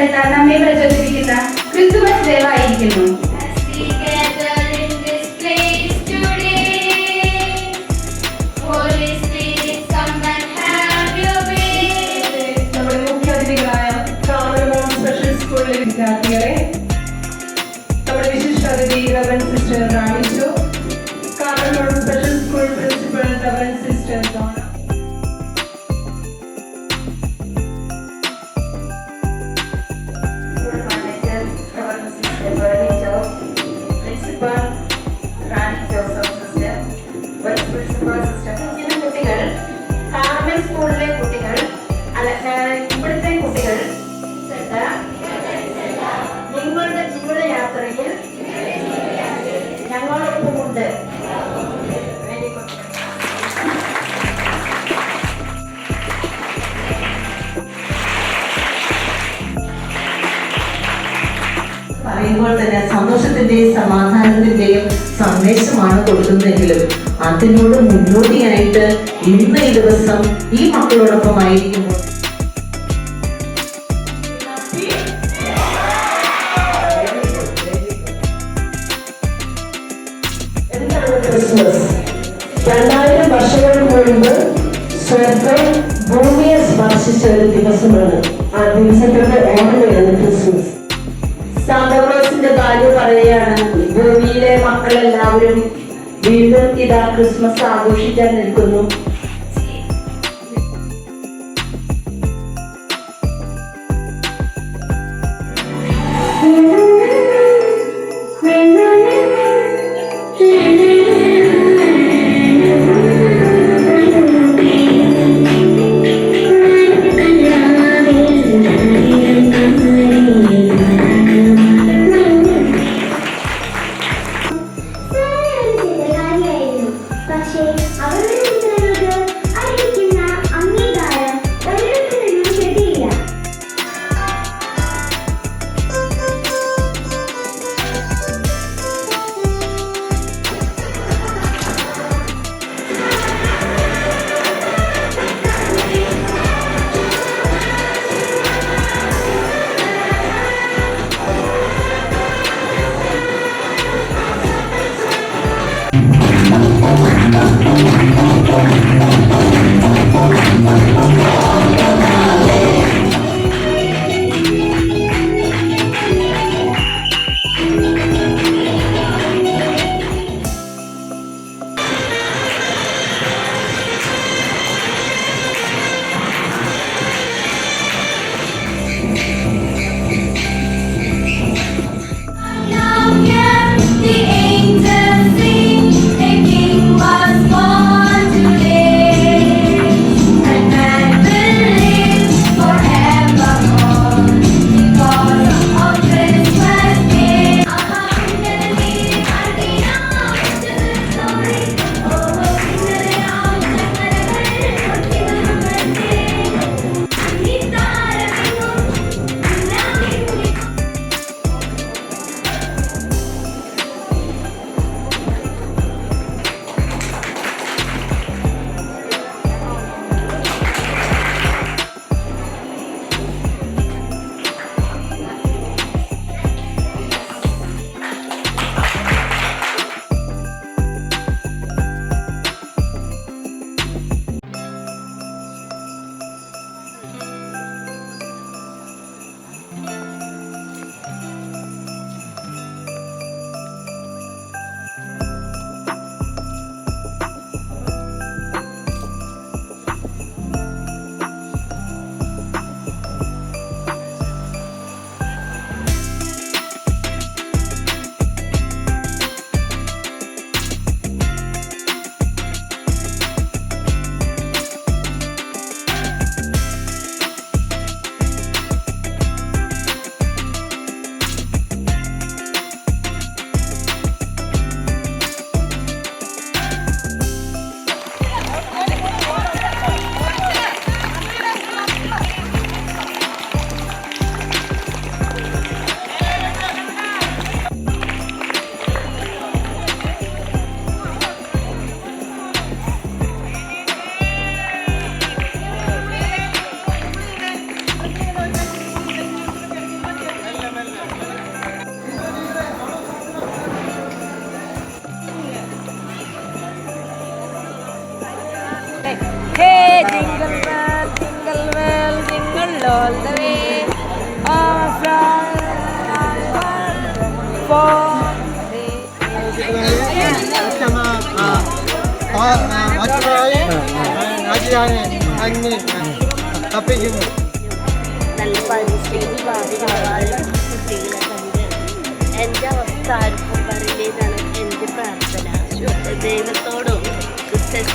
എന്ന നമ്മെ പ്രചോദിപ്പിക്കുന്ന ക്രിസ്തുമസ് ദേവായിരിക്കുന്നു. നമ്മുടെ മുഖ്യാതിഥികളായ കാർമൽ സ്പെഷ്യൽ സ്കൂളിലെ വിദ്യാർത്ഥികളെ, നമ്മുടെ വിശിഷ്ടാതിഥി reverend sister Rani Jo, Carmel special school principal reverend sister Dona, കുട്ടികൾ, കാർമൽ സ്കൂളിലെ കുട്ടികൾ, ഇവിടുത്തെ കുട്ടികൾ നിങ്ങളുടെ ജീവിത യാത്രയിൽ ഞങ്ങളോടൊപ്പമുണ്ട്. പറയുമ്പോൾ തന്നെ സന്തോഷത്തിന്റെയും സമാധാനത്തിന്റെയും സന്ദേശമാണ് കൊടുക്കുന്നതെങ്കിലും അതിനോട് മുന്നോടിയായിട്ട് ഇന്ന് ഈ ദിവസം ഈ മക്കളോടൊപ്പമായിരിക്കുമ്പോൾ ക്രിസ്മസ് 2000 വർഷങ്ങൾക്ക് മുൻപ് സ്വർഗം ഭൂമിയെ സ്പർശിച്ച ഒരു ദിവസമാണ്. ആ ദിവസത്തിന്റെ ഓർമ്മയാണ് ക്രിസ്മസ്. സാന്താക്ലോസിന്റെ കാര്യം പറയുകയാണ്. ഭൂമിയിലെ മക്കളെല്ലാവരും വീണ്ടും ഇതാ ക്രിസ്മസ് ആഘോഷിക്കാൻ നിൽക്കുന്നു. all the way from for നല്ല പരിസ്ഥിതി ഭാവികളായ കുട്ടികളെ കണ്ട് എൻ്റെ അവസ്ഥ ആർക്കും പറയില്ലെന്നാണ് എൻ്റെ പ്രാർത്ഥന. ദൈവത്തോടും ക്രിസ്ത്യൻ